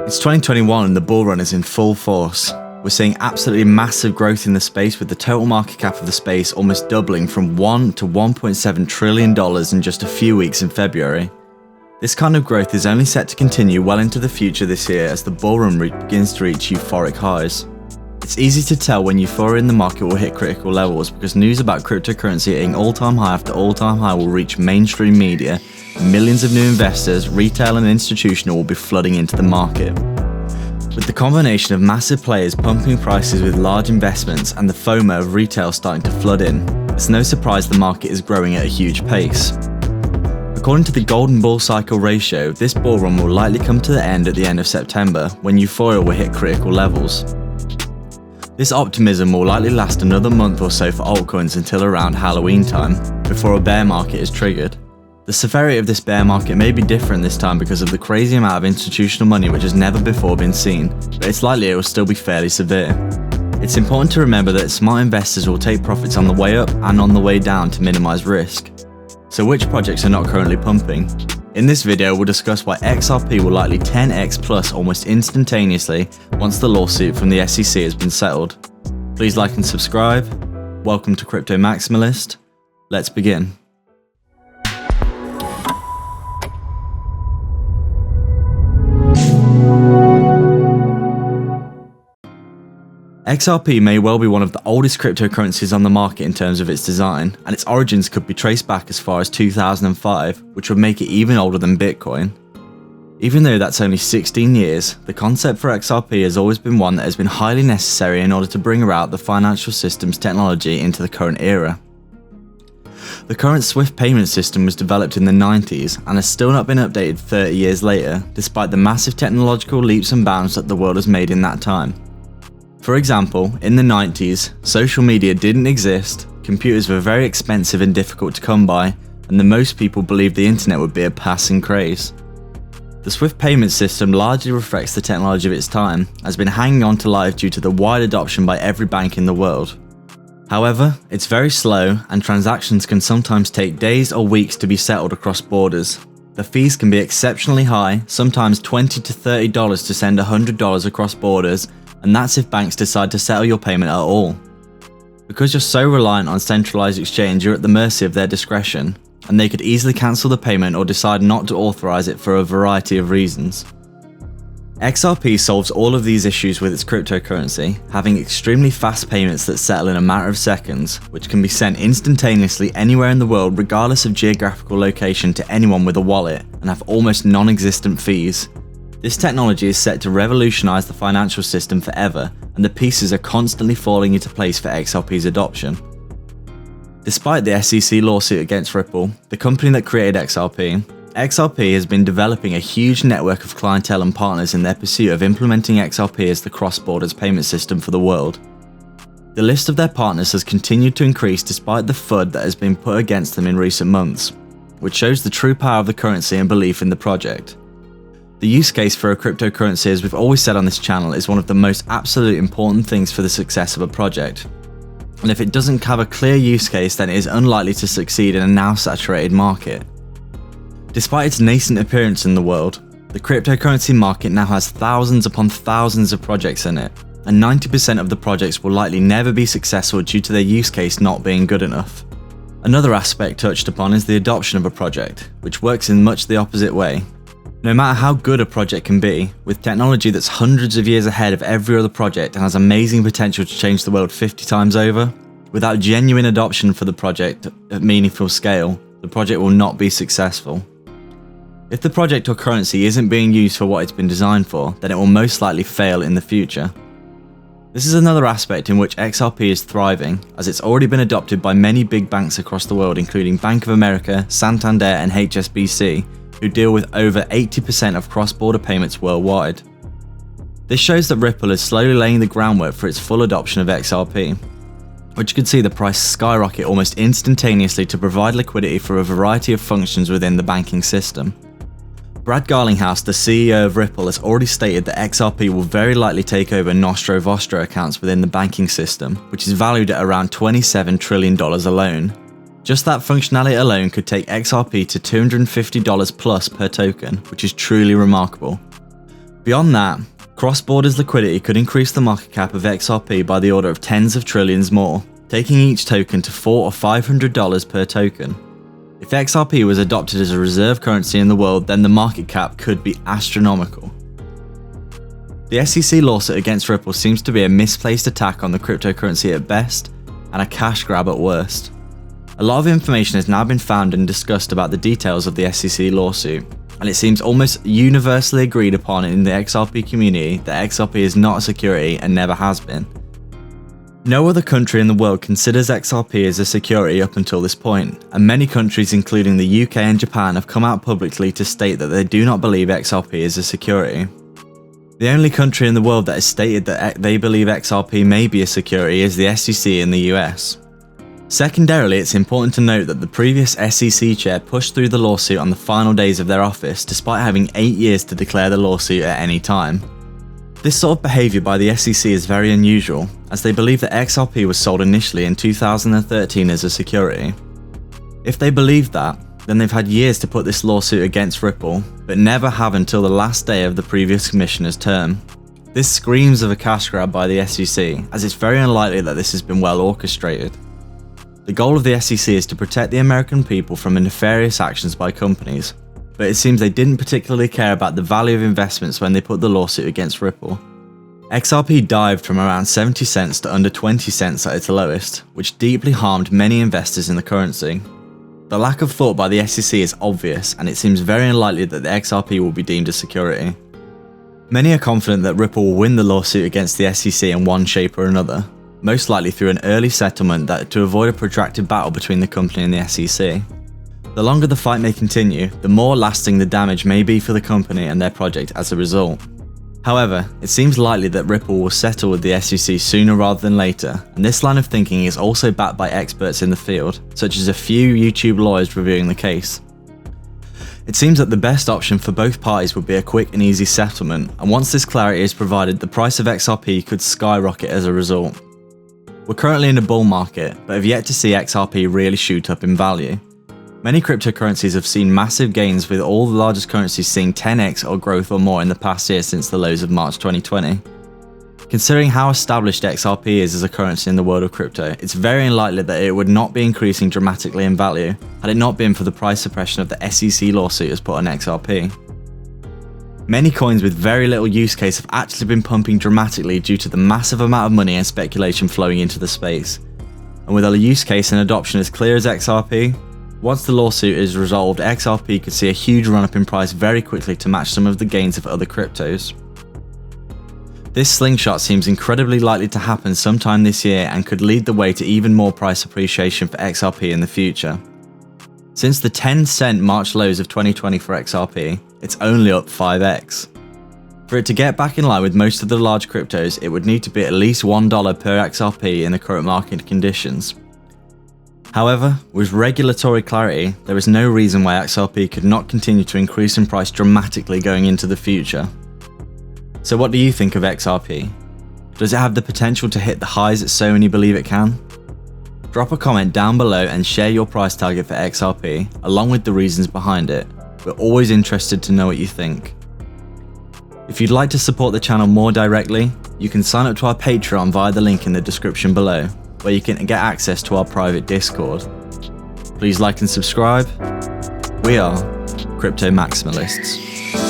It's 2021 and the bull run is in full force. We're seeing absolutely massive growth in the space, with the total market cap of the space almost doubling from $1 to $1.7 trillion in just a few weeks in February. This kind of growth is only set to continue well into the future this year as the bull run begins to reach euphoric highs. It's easy to tell when euphoria in the market will hit critical levels because news about cryptocurrency hitting all-time high after all-time high will reach mainstream media, and millions of new investors, retail and institutional, will be flooding into the market. With the combination of massive players pumping prices with large investments and the FOMO of retail starting to flood in, it's no surprise the market is growing at a huge pace. According to the Golden Bull Cycle ratio, this bull run will likely come to the end at the end of September, when euphoria will hit critical levels. This optimism will likely last another month or so for altcoins until around Halloween time, before a bear market is triggered. The severity of this bear market may be different this time because of the crazy amount of institutional money which has never before been seen, but it's likely it will still be fairly severe. It's important to remember that smart investors will take profits on the way up and on the way down to minimize risk. So which projects are not currently pumping? In this video, we'll discuss why XRP will likely 10x plus almost instantaneously once the lawsuit from the SEC has been settled. Please like and subscribe. Welcome to Crypto Maximalist. Let's begin. XRP may well be one of the oldest cryptocurrencies on the market in terms of its design, and its origins could be traced back as far as 2005, which would make it even older than Bitcoin. Even though that's only 16 years, the concept for XRP has always been one that has been highly necessary in order to bring about the financial system's technology into the current era. The current SWIFT payment system was developed in the 90s and has still not been updated 30 years later, despite the massive technological leaps and bounds that the world has made in that time. For example, in the 90s, social media didn't exist, computers were very expensive and difficult to come by, and most people believed the internet would be a passing craze. The SWIFT payment system largely reflects the technology of its time, has been hanging on to life due to the wide adoption by every bank in the world. However, it's very slow, and transactions can sometimes take days or weeks to be settled across borders. The fees can be exceptionally high, sometimes $20 to $30 to send $100 across borders, and that's if banks decide to settle your payment at all. Because you're so reliant on centralized exchange, you're at the mercy of their discretion, and they could easily cancel the payment or decide not to authorize it for a variety of reasons. XRP solves all of these issues with its cryptocurrency, having extremely fast payments that settle in a matter of seconds, which can be sent instantaneously anywhere in the world regardless of geographical location to anyone with a wallet, and have almost non-existent fees. This technology is set to revolutionize the financial system forever, and the pieces are constantly falling into place for XRP's adoption. Despite the SEC lawsuit against Ripple, the company that created XRP has been developing a huge network of clientele and partners in their pursuit of implementing XRP as the cross-borders payment system for the world. The list of their partners has continued to increase despite the FUD that has been put against them in recent months, which shows the true power of the currency and belief in the project. The use case for a cryptocurrency, as we've always said on this channel, is one of the most absolute important things for the success of a project. And if it doesn't have a clear use case, then it is unlikely to succeed in a now saturated market. Despite its nascent appearance in the world, the cryptocurrency market now has thousands upon thousands of projects in it, and 90% of the projects will likely never be successful due to their use case not being good enough. Another aspect touched upon is the adoption of a project, which works in much the opposite way. No matter how good a project can be, with technology that's hundreds of years ahead of every other project and has amazing potential to change the world 50 times over, without genuine adoption for the project at meaningful scale, the project will not be successful. If the project or currency isn't being used for what it's been designed for, then it will most likely fail in the future. This is another aspect in which XRP is thriving, as it's already been adopted by many big banks across the world, including Bank of America, Santander and HSBC, who deal with over 80% of cross-border payments worldwide. This shows that Ripple is slowly laying the groundwork for its full adoption of XRP, which could see the price skyrocket almost instantaneously to provide liquidity for a variety of functions within the banking system. Brad Garlinghouse, the CEO of Ripple, has already stated that XRP will very likely take over Nostro Vostro accounts within the banking system, which is valued at around $27 trillion alone. Just that functionality alone could take XRP to $250 plus per token, which is truly remarkable. Beyond that, cross-borders liquidity could increase the market cap of XRP by the order of tens of trillions more, taking each token to $400 or $500 per token. If XRP was adopted as a reserve currency in the world, then the market cap could be astronomical. The SEC lawsuit against Ripple seems to be a misplaced attack on the cryptocurrency at best, and a cash grab at worst. A lot of information has now been found and discussed about the details of the SEC lawsuit, and it seems almost universally agreed upon in the XRP community that XRP is not a security and never has been. No other country in the world considers XRP as a security up until this point, and many countries including the UK and Japan have come out publicly to state that they do not believe XRP is a security. The only country in the world that has stated that they believe XRP may be a security is the SEC in the US. Secondarily, it's important to note that the previous SEC chair pushed through the lawsuit on the final days of their office despite having 8 years to declare the lawsuit at any time. This sort of behaviour by the SEC is very unusual, as they believe that XRP was sold initially in 2013 as a security. If they believe that, then they've had years to put this lawsuit against Ripple, but never have until the last day of the previous commissioner's term. This screams of a cash grab by the SEC, as it's very unlikely that this has been well orchestrated. The goal of the SEC is to protect the American people from nefarious actions by companies, but it seems they didn't particularly care about the value of investments when they put the lawsuit against Ripple. XRP dived from around 70 cents to under 20 cents at its lowest, which deeply harmed many investors in the currency. The lack of thought by the SEC is obvious, and it seems very unlikely that the XRP will be deemed a security. Many are confident that Ripple will win the lawsuit against the SEC in one shape or another, most likely through an early settlement to avoid a protracted battle between the company and the SEC. The longer the fight may continue, the more lasting the damage may be for the company and their project as a result. However, it seems likely that Ripple will settle with the SEC sooner rather than later, and this line of thinking is also backed by experts in the field, such as a few YouTube lawyers reviewing the case. It seems that the best option for both parties would be a quick and easy settlement, and once this clarity is provided, the price of XRP could skyrocket as a result. We're currently in a bull market, but have yet to see XRP really shoot up in value. Many cryptocurrencies have seen massive gains, with all the largest currencies seeing 10x or growth or more in the past year since the lows of March 2020. Considering how established XRP is as a currency in the world of crypto, it's very unlikely that it would not be increasing dramatically in value had it not been for the price suppression of the SEC lawsuit has put on XRP. Many coins with very little use case have actually been pumping dramatically due to the massive amount of money and speculation flowing into the space. And with a use case and adoption as clear as XRP, once the lawsuit is resolved, XRP could see a huge run up in price very quickly to match some of the gains of other cryptos. This slingshot seems incredibly likely to happen sometime this year and could lead the way to even more price appreciation for XRP in the future. Since the 10-cent March lows of 2020 for XRP, it's only up 5x. For it to get back in line with most of the large cryptos, it would need to be at least $1 per XRP in the current market conditions. However, with regulatory clarity, there is no reason why XRP could not continue to increase in price dramatically going into the future. So what do you think of XRP? Does it have the potential to hit the highs that so many believe it can? Drop a comment down below and share your price target for XRP, along with the reasons behind it. We're always interested to know what you think. If you'd like to support the channel more directly, you can sign up to our Patreon via the link in the description below, where you can get access to our private Discord. Please like and subscribe. We are Crypto Maximalists.